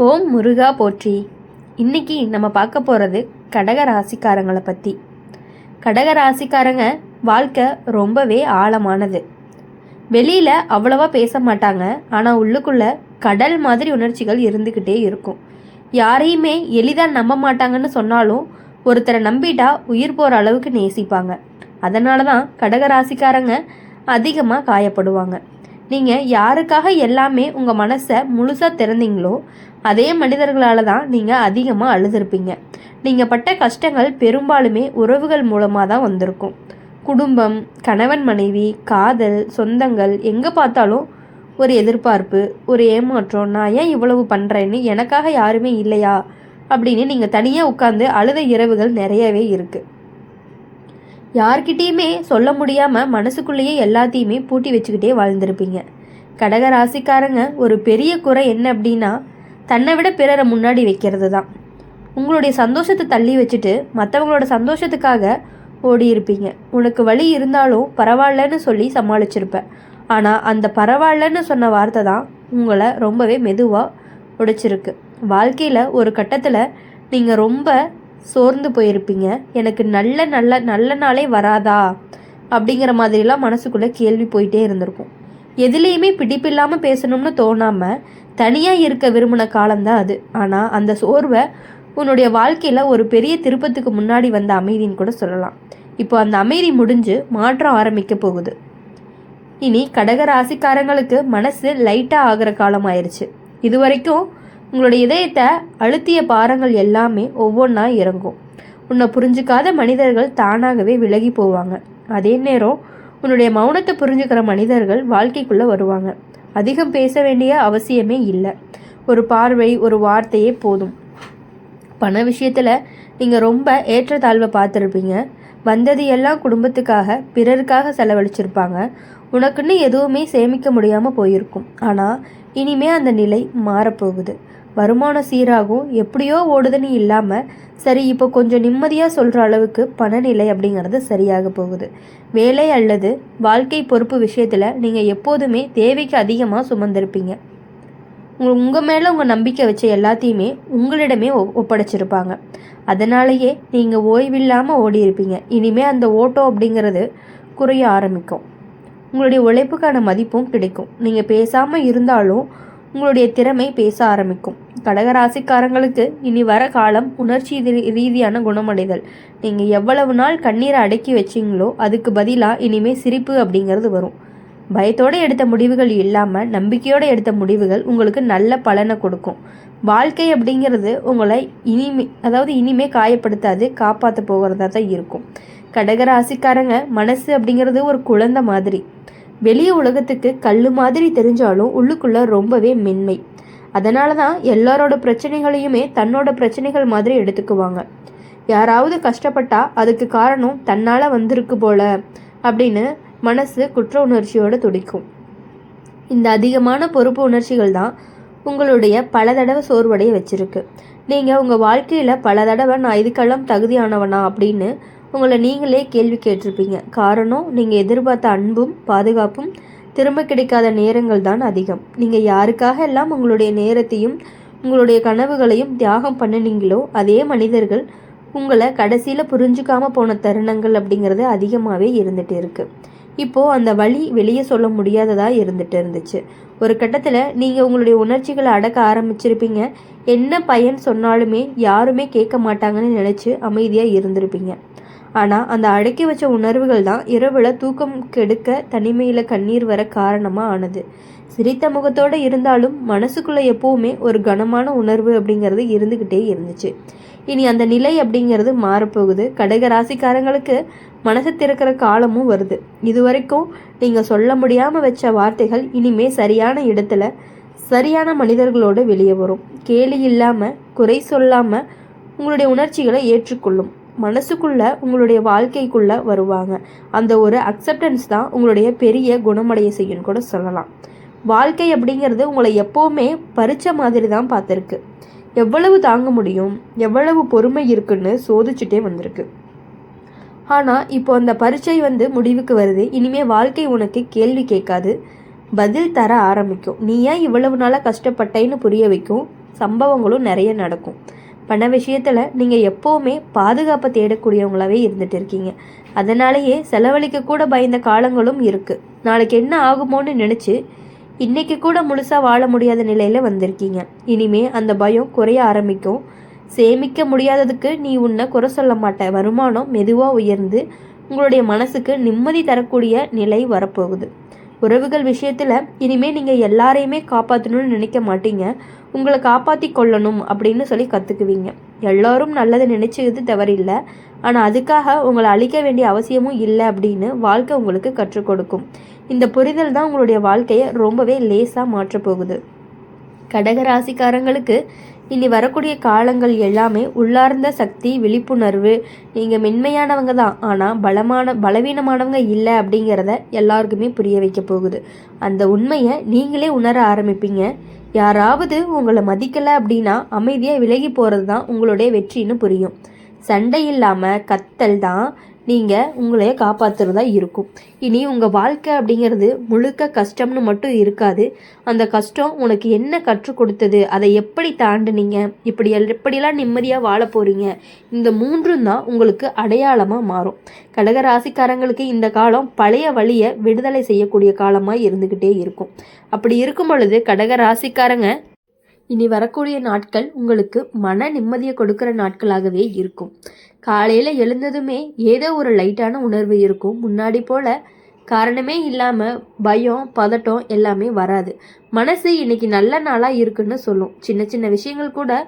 ஓம் முருகா போற்றி. இன்னைக்கு நம்ம பார்க்க போகிறது கடக ராசிக்காரங்களை பற்றி. கடக ராசிக்காரங்க வாழ்க்கை ரொம்பவே ஆழமானது. வெளியில் அவ்வளவா பேச மாட்டாங்க, ஆனால் உள்ளுக்குள்ள கடல் மாதிரி உணர்ச்சிகள் இருந்துக்கிட்டே இருக்கும். யாரையுமே எளிதாக நம்ப மாட்டாங்கன்னு சொன்னாலும் ஒருத்தரை நம்பிட்டா உயிர் போகிற அளவுக்கு நேசிப்பாங்க. அதனால தான் கடக ராசிக்காரங்க அதிகமாக காயப்படுவாங்க. நீங்கள் யாருக்காக எல்லாமே உங்கள் மனசை முழுசாக திறந்தீங்களோ அதே மனிதர்களால் தான் நீங்கள் அதிகமாக அழுதுருப்பீங்க. நீங்கள் பட்ட கஷ்டங்கள் பெரும்பாலுமே உறவுகள் மூலமாக தான் வந்திருக்கும். குடும்பம், கணவன் மனைவி, காதல், சொந்தங்கள், எங்கே பார்த்தாலும் ஒரு எதிர்பார்ப்பு, ஒரு ஏமாற்றம். நான் ஏன் இவ்வளவு பண்ணுறேன்னு, எனக்காக யாருமே இல்லையா அப்படின்னு நீங்கள் தனியாக உட்காந்து அழுத இரவுகள் நிறையவே இருக்குது. யார்கிட்டேயுமே சொல்ல முடியாமல் மனசுக்குள்ளேயே எல்லாத்தையுமே பூட்டி வச்சுக்கிட்டே வாழ்ந்திருப்பீங்க. கடக ராசிக்காரங்க ஒரு பெரிய குறை என்ன அப்படின்னா, தன்னை விட பிறரை முன்னாடி வைக்கிறது தான். உங்களுடைய சந்தோஷத்தை தள்ளி வச்சுட்டு மற்றவங்களோட சந்தோஷத்துக்காக ஓடி இருப்பீங்க. உனக்கு வலி இருந்தாலும் பரவாயில்லன்னு சொல்லி சமாளிச்சிருப்ப. ஆனால் அந்த பரவாயில்லன்னு சொன்ன வார்த்தை தான் உங்களை ரொம்பவே மெதுவாக உடைச்சிருக்கு. வாழ்க்கையில் ஒரு கட்டத்தில் நீங்கள் ரொம்ப சோர்ந்து போயிருப்பீங்க. எனக்கு நல்ல நல்ல நல்ல நாளே வராதா அப்படிங்கிற மாதிரிலாம் மனசுக்குள்ளே கேள்வி போயிட்டே இருந்திருக்கும். எதுலேயுமே பிடிப்பில்லாமல் பேசணும்னு தோணாமல் தனியாக இருக்க விரும்பின காலம்தான் அது. ஆனால் அந்த சோர்வை உன்னுடைய வாழ்க்கையில் ஒரு பெரிய திருப்பத்துக்கு முன்னாடி வந்த அமைதின்னு கூட சொல்லலாம். இப்போ அந்த அமைதி முடிஞ்சு மாற்றம் ஆரம்பிக்க போகுது. இனி கடக ராசிக்காரங்களுக்கு மனசு லைட்டாக ஆகிற காலம் ஆயிடுச்சு. இது வரைக்கும் உங்களுடைய இதயத்தை அழுத்திய பாரங்கள் எல்லாமே ஒவ்வொன்றா இறங்கும். உன்னை புரிஞ்சுக்காத மனிதர்கள் தானாகவே விலகி போவாங்க. அதே நேரம் உன்னுடைய மௌனத்தை புரிஞ்சுக்கிற மனிதர்கள் வாழ்க்கைக்குள்ளே வருவாங்க. அதிகம் பேச வேண்டிய அவசியமே இல்லை. ஒரு பார்வை, ஒரு வார்த்தையே போதும். பண விஷயத்தில் நீங்கள் ரொம்ப ஏற்றத்தாழ்வை பார்த்துருப்பீங்க. வந்தது எல்லாம் குடும்பத்துக்காக, பிறருக்காக செலவழிச்சிருப்பாங்க. உனக்குன்னு எதுவுமே சேமிக்க முடியாமல் போயிருக்கும். ஆனால் இனிமே அந்த நிலை மாறப்போகுது. வருமானம் சீராகும். எப்படியோ ஓடுதுன்னு இல்லாமல் சரி இப்போ கொஞ்சம் நிம்மதியாக சொல்கிற அளவுக்கு பணநிலை அப்படிங்கிறது சரியாக போகுது. வேலை அல்லது வாழ்க்கை பொறுப்பு விஷயத்தில் நீங்கள் எப்போதுமே தேவைக்கு அதிகமாக சுமந்திருப்பீங்க. உங்கள் மேலே உங்கள் நம்பிக்கை வச்ச எல்லாத்தையுமே உங்களிடமே ஒப்படைச்சிருப்பாங்க. அதனாலேயே நீங்கள் ஓய்வில்லாமல் ஓடி இருப்பீங்க. இனிமேல் அந்த ஓட்டம் அப்படிங்கிறது குறைய ஆரம்பிக்கும். உங்களுடைய உழைப்புக்கான மதிப்பும் கிடைக்கும். நீங்கள் பேசாமல் இருந்தாலும் உங்களுடைய திறமை பேச ஆரம்பிக்கும். கடகராசிக்காரங்களுக்கு இனி வர காலம் உணர்ச்சி ரீதியான குணமடைதல். நீங்கள் எவ்வளவு நாள் கண்ணீரை அடக்கி வச்சிங்களோ அதுக்கு பதிலாக இனிமேல் சிரிப்பு அப்படிங்கிறது வரும். பயத்தோடு எடுத்த முடிவுகள் இல்லாமல் நம்பிக்கையோடு எடுத்த முடிவுகள் உங்களுக்கு நல்ல பலனை கொடுக்கும். வாழ்க்கை அப்படிங்கிறது உங்களை இனிமே காயப்படுத்தாது, காப்பாற்ற போகிறதா தான் இருக்கும். கடகராசிக்காரங்க மனசு அப்படிங்கிறது ஒரு குழந்தை மாதிரி. வெளியே உலகத்துக்கு கல் மாதிரி தெரிஞ்சாலும் உள்ளுக்குள்ள ரொம்பவே மென்மை. அதனால தான் எல்லாரோட பிரச்சனைகளையுமே தன்னோட பிரச்சனைகள் மாதிரி எடுத்துக்குவாங்க. யாராவது கஷ்டப்பட்டா அதுக்கு காரணம் தன்னால் வந்திருக்கு போல அப்படின்னு மனசு குற்ற உணர்ச்சியோடு துடிக்கும். இந்த அதிகமான பொறுப்பு உணர்ச்சிகள் தான் உங்களுடைய பல தடவை சோர்வடைய வச்சிருக்கு. நீங்கள் உங்கள் வாழ்க்கையில் பல தடவை நான் இதுக்கெல்லாம் தகுதியானவனா அப்படின்னு உங்களை நீங்களே கேள்வி கேட்டிருப்பீங்க. காரணம், நீங்கள் எதிர்பார்த்த அன்பும் பாதுகாப்பும் திரும்ப கிடைக்காத நேரங்கள் தான் அதிகம். நீங்கள் யாருக்காக எல்லாம் உங்களுடைய நேரத்தையும் உங்களுடைய கனவுகளையும் தியாகம் பண்ணினீங்களோ அதே மனிதர்கள் உங்களை கடைசியில் புரிஞ்சுக்காமல் போன தருணங்கள் அப்படிங்கிறது அதிகமாகவே இருந்துகிட்டு இருக்குது. இப்போது அந்த வழி வெளியே சொல்ல முடியாததாக இருந்துச்சு. ஒரு கட்டத்தில் நீங்கள் உங்களுடைய உணர்ச்சிகளை அடக்க ஆரம்பிச்சிருப்பீங்க. என்ன பயன் சொன்னாலுமே யாருமே கேட்க மாட்டாங்கன்னு நினச்சி அமைதியாக இருந்திருப்பீங்க. ஆனால் அந்த அடக்கி வச்ச உணர்வுகள் தான் இரவில் தூக்கம் கெடுக்க, தனிமையில் கண்ணீர் வர காரணமாக ஆனது. சிரித்த முகத்தோடு இருந்தாலும் மனசுக்குள்ளே எப்போவுமே ஒரு கனமான உணர்வு அப்படிங்கிறது இருந்துக்கிட்டே இருந்துச்சு. இனி அந்த நிலை அப்படிங்கிறது மாறப்போகுது. கடக ராசிக்காரங்களுக்கு மனசை திறக்கிற காலமும் வருது. இது வரைக்கும் நீங்கள் சொல்ல முடியாமல் வச்ச வார்த்தைகள் இனிமே சரியான இடத்துல சரியான மனிதர்களோடு வெளியே வரும். கேலி இல்லாமல், குறை சொல்லாமல் உங்களுடைய உணர்ச்சிகளை ஏற்றுக்கொள்ளும் மனசுக்குள்ள உங்களுடைய வாழ்க்கைக்குள்ள வருவாங்க. அந்த ஒரு அக்செப்டன்ஸ் தான் உங்களுடைய பெரிய குணமடைய செய்யும் கூட சொல்லலாம். வாழ்க்கை அப்படிங்கிறது உங்களை எப்போவுமே பறிச்ச மாதிரி தான் பார்த்துருக்கு. எவ்வளவு தாங்க முடியும், எவ்வளவு பொறுமை இருக்குன்னு சோதிச்சுட்டே வந்திருக்கு. ஆனால் இப்போ அந்த பரீட்சை முடிவுக்கு வருது. இனிமேல் வாழ்க்கை உனக்கு கேள்வி கேட்காது, பதில் தர ஆரம்பிக்கும். நீ ஏன் இவ்வளவு நாளாக கஷ்டப்பட்டேன்னு புரிய வைக்கும். சம்பவங்களும் நிறைய நடக்கும். பண விஷயத்தில் நீங்கள் எப்போவுமே பாதுகாப்பை தேடக்கூடியவங்களாவே இருந்துட்டு இருக்கீங்க. அதனாலேயே செலவழிக்க கூட பயந்த காலங்களும் இருக்குது. நாளைக்கு என்ன ஆகுமோன்னு நினச்சி இன்றைக்கி கூட முழுசாக வாழ முடியாத நிலையில் வந்திருக்கீங்க. இனிமே அந்த பயம் குறைய ஆரம்பிக்கும். சேமிக்க முடியாததுக்கு நீ உன்னை குறை சொல்ல மாட்ட. வருமானம் மெதுவாக உயர்ந்து உங்களுடைய மனசுக்கு நிம்மதி தரக்கூடிய நிலை வரப்போகுது. உறவுகள் விஷயத்தில் இனிமேல் நீங்கள் எல்லாரையுமே காப்பாற்றணும்னு நினைக்க மாட்டீங்க. உங்களை காப்பாற்றி கொள்ளணும் அப்படின்னு சொல்லி கற்றுக்குவீங்க. எல்லோரும் நல்லது நினச்சது தவறில்லை, ஆனால் அதுக்காக உங்களை அழிக்க வேண்டிய அவசியமும் இல்லை அப்படின்னு வாழ்க்கை உங்களுக்கு கற்றுக் கொடுக்கும். இந்த புரிதல் தான் உங்களுடைய வாழ்க்கையை ரொம்பவே லேசாக மாற்றப்போகுது. கடகராசிக்காரங்களுக்கு இனி வரக்கூடிய காலங்கள் எல்லாமே உள்ளார்ந்த சக்தி, விழிப்புணர்வு. நீங்கள் மென்மையானவங்க தான், ஆனால் பலவீனமானவங்க இல்லை அப்படிங்கிறத எல்லாருக்குமே புரிய வைக்க போகுது. அந்த உண்மையை நீங்களே உணர ஆரம்பிப்பீங்க. யாராவது உங்களை மதிக்கலை அப்படின்னா அமைதியாக விலகி போகிறது தான் உங்களுடைய வெற்றின்னு புரியும். சண்டை இல்லாமல் கத்தல் தான் நீங்கள் உங்களைய காப்பாற்றுறதா இருக்கும். இனி உங்கள் வாழ்க்கை அப்படிங்கிறது முழுக்க கஷ்டம்னு மட்டும் இருக்காது. அந்த கஷ்டம் உனக்கு என்ன கற்றுக் கொடுத்தது, அதை எப்படி தாண்டுனீங்க, எப்படியெல்லாம் நிம்மதியாக வாழ போகிறீங்க, இந்த மூன்றும் தான் உங்களுக்கு அடையாளமாக மாறும். கடகராசிக்காரங்களுக்கு இந்த காலம் பழைய வழியை விடுதலை செய்யக்கூடிய காலமாக இருந்துக்கிட்டே இருக்கும். அப்படி இருக்கும் பொழுது கடகராசிக்காரங்க இனி வரக்கூடிய நாட்கள் உங்களுக்கு மன நிம்மதியை கொடுக்குற நாட்களாகவே இருக்கும். காலையில் எழுந்ததுமே ஏதோ ஒரு லைட்டான உணர்வு இருக்கும். முன்னாடி போல் காரணமே இல்லாமல் பயம், பதட்டம் எல்லாமே வராது. மனசு இன்னைக்கு நல்ல நாளாக இருக்குன்னு சொல்லும். சின்ன சின்ன விஷயங்கள் கூட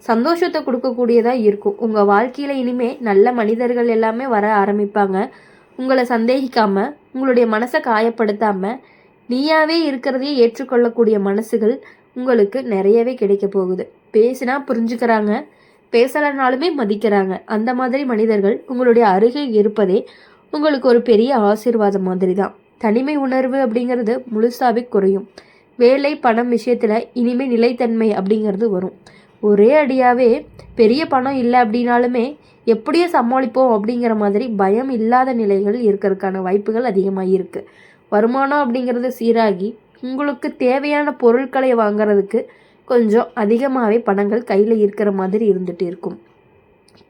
சந்தோஷத்தை கொடுக்கக்கூடியதாக இருக்கும். உங்கள் வாழ்க்கையில் இனிமேல் நல்ல மனிதர்கள் எல்லாமே வர ஆரம்பிப்பாங்க. உங்களை சந்தேகிக்காமல், உங்களுடைய மனசை காயப்படுத்தாமல், நீயாவே இருக்கிறதையே ஏற்றுக்கொள்ளக்கூடிய மனசுகள் உங்களுக்கு நிறையவே கிடைக்க போகுது. பேசினா புரிஞ்சுக்கிறாங்க, பேசலைனாலுமே மதிக்கிறாங்க. அந்த மாதிரி மனிதர்கள் உங்களுடைய அருகில் இருப்பதே உங்களுக்கு ஒரு பெரிய ஆசீர்வாதம் மாதிரி தான். தனிமை உணர்வு அப்படிங்கிறது முழுசாவே குறையும். வேலை, பணம் விஷயத்தில் இனிமேல் நிலைத்தன்மை அப்படிங்கிறது வரும். ஒரே அடியாகவே பெரிய பணம் இல்லை அப்படின்னாலுமே எப்படியோ சமாளிப்போம் அப்படிங்கிற மாதிரி பயம் இல்லாத நிலைகள் இருக்கிறதுக்கான வாய்ப்புகள் அதிகமாக இருக்குது. வருமானம் அப்படிங்கிறது சீராகி உங்களுக்கு தேவையான பொருட்களை வாங்கிறதுக்கு கொஞ்சம் அதிகமாகவே பணங்கள் கையில் இருக்கிற மாதிரி இருந்துகிட்டு இருக்கும்.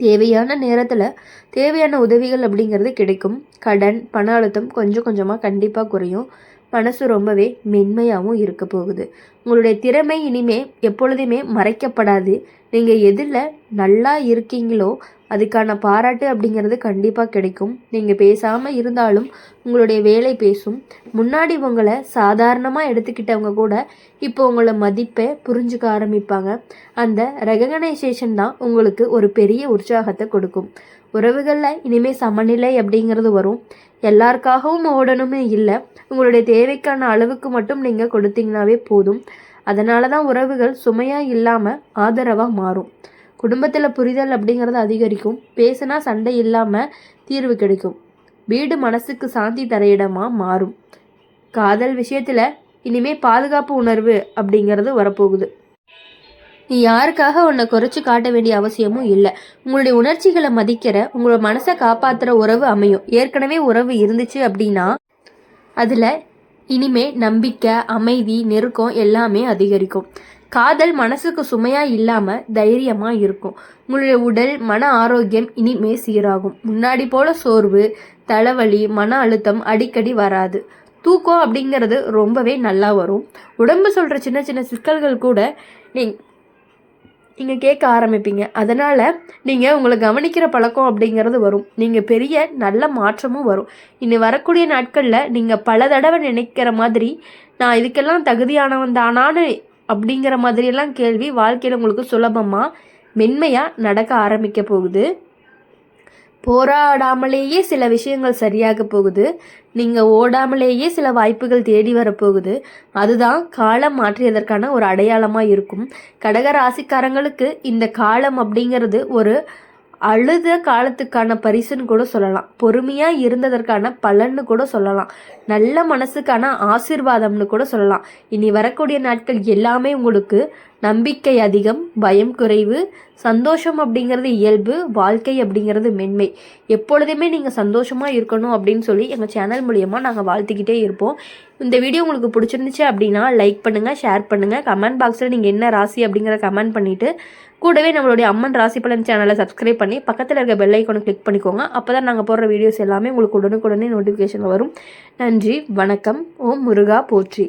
தேவையான நேரத்தில் தேவையான உதவிகள் அப்படிங்கிறது கிடைக்கும். கடன், பண அழுத்தம் கொஞ்சம் கொஞ்சமாக கண்டிப்பாக குறையும். மனசு ரொம்பவே மென்மையாகவும் இருக்க போகுது. உங்களுடைய திறமை இனிமே எப்பொழுதுமே மறைக்கப்படாது. நீங்கள் எதில் நல்லா இருக்கீங்களோ அதுக்கான பாராட்டு அப்படிங்கிறது கண்டிப்பாக கிடைக்கும். நீங்கள் பேசாமல் இருந்தாலும் உங்களுடைய வேலை பேசும். முன்னாடி உங்களை சாதாரணமாக எடுத்துக்கிட்டவங்க கூட இப்போ உங்களை மதிப்பை புரிஞ்சுக்க ஆரம்பிப்பாங்க. அந்த ரெகக்னைசேஷன் தான் உங்களுக்கு ஒரு பெரிய உற்சாகத்தை கொடுக்கும். உறவுகளில் இனிமேல் சமநிலை அப்படிங்கிறது வரும். எல்லாருக்காகவும் ஓடணும்னு இல்லை, உங்களுடைய தேவைக்கான அளவுக்கு மட்டும் நீங்கள் கொடுத்தீங்கன்னாவே போதும். அதனால தான் உறவுகள் சுமையாக இல்லாமல் ஆதரவாக மாறும். குடும்பத்தில் புரிதல் அப்படிங்கிறது அதிகரிக்கும். பேசினா சண்டை இல்லாமல் தீர்வு கிடைக்கும். வீடு மனசுக்கு சாந்தி தர இடமாக மாறும். காதல் விஷயத்தில் இனிமேல் பாதுகாப்பு உணர்வு அப்படிங்கிறது வரப்போகுது. நீ யாருக்காக உன்னை குறைச்சி காட்ட வேண்டிய அவசியமும் இல்லை. உங்களுடைய உணர்ச்சிகளை மதிக்கிற, உங்களோட மனசை காப்பாற்றுற உறவு அமையும். ஏற்கனவே உறவு இருந்துச்சு அப்படின்னா அதில் இனிமே நம்பிக்கை, அமைதி, நெருக்கம் எல்லாமே அதிகரிக்கும். காதல் மனசுக்கு சுமையாக இல்லாமல் தைரியமாக இருக்கும். உங்களுடைய உடல், மன ஆரோக்கியம் இனிமே சீராகும். முன்னாடி போல் சோர்வு, தலைவலி, மன அழுத்தம் அடிக்கடி வராது. தூக்கம் அப்படிங்கிறது ரொம்பவே நல்லா வரும். உடம்பு சொல்கிற சின்ன சின்ன சிக்கல்கள் கூட நீங்கள் கேட்க ஆரம்பிப்பீங்க. அதனால் நீங்கள் உங்களை கவனிக்கிற பழக்கம் அப்படிங்கிறது வரும். நீங்கள் பெரிய நல்ல மாற்றமும் வரும். இனி வரக்கூடிய நாட்களில் நீங்கள் பல தடவை நினைக்கிற மாதிரி நான் இதுக்கெல்லாம் தகுதியானவன் தானான்னு அப்படிங்கிற மாதிரியெல்லாம் கேள்வி வாழ்க்கையில் உங்களுக்கு சுலபமாக மென்மையாக நடக்க ஆரம்பிக்க போகுது. போராடாமலேயே சில விஷயங்கள் சரியாக போகுது. நீங்கள் ஓடாமலேயே சில வாய்ப்புகள் தேடி வரப்போகுது. அதுதான் காலம் மாற்றியதற்கான ஒரு அடையாளமாக இருக்கும். கடக ராசிக்காரங்களுக்கு இந்த காலம் அப்படிங்கிறது ஒரு அழுத காலத்துக்கான பரிசுன்னு கூட சொல்லலாம். பொறுமையாக இருந்ததற்கான பலன்னு கூட சொல்லலாம். நல்ல மனசுக்கான ஆசீர்வாதம்னு கூட சொல்லலாம். இனி வரக்கூடிய நாட்கள் எல்லாமே உங்களுக்கு நம்பிக்கை அதிகம், பயம் குறைவு, சந்தோஷம் அப்படிங்கிறது இயல்பு, வாழ்க்கை அப்படிங்கிறது மென்மை. எப்பொழுதுமே நீங்கள் சந்தோஷமாக இருக்கணும் அப்படின்னு சொல்லி எங்கள் சேனல் மூலியமாக நாங்கள் வாழ்த்திக்கிட்டே இருப்போம். இந்த வீடியோ உங்களுக்கு பிடிச்சிருந்துச்சு அப்படின்னா லைக் பண்ணுங்கள், ஷேர் பண்ணுங்கள், கமெண்ட் பாக்ஸில் நீங்கள் என்ன ராசி அப்படிங்கிற கமெண்ட் பண்ணிவிட்டு கூடவே நம்மளுடைய அம்மன் ராசி பலன் சேனலை சப்ஸ்கிரைப் பண்ணி பக்கத்தில் இருக்க பெல் ஐக்கானை கிளிக் பண்ணிக்கோங்க. அப்போ தான் நாங்கள் போடுற வீடியோஸ் எல்லாமே உங்களுக்கு உடனுக்குடனே நோட்டிஃபிகேஷன் வரும். நன்றி, வணக்கம். ஓம் முருகா போற்றி.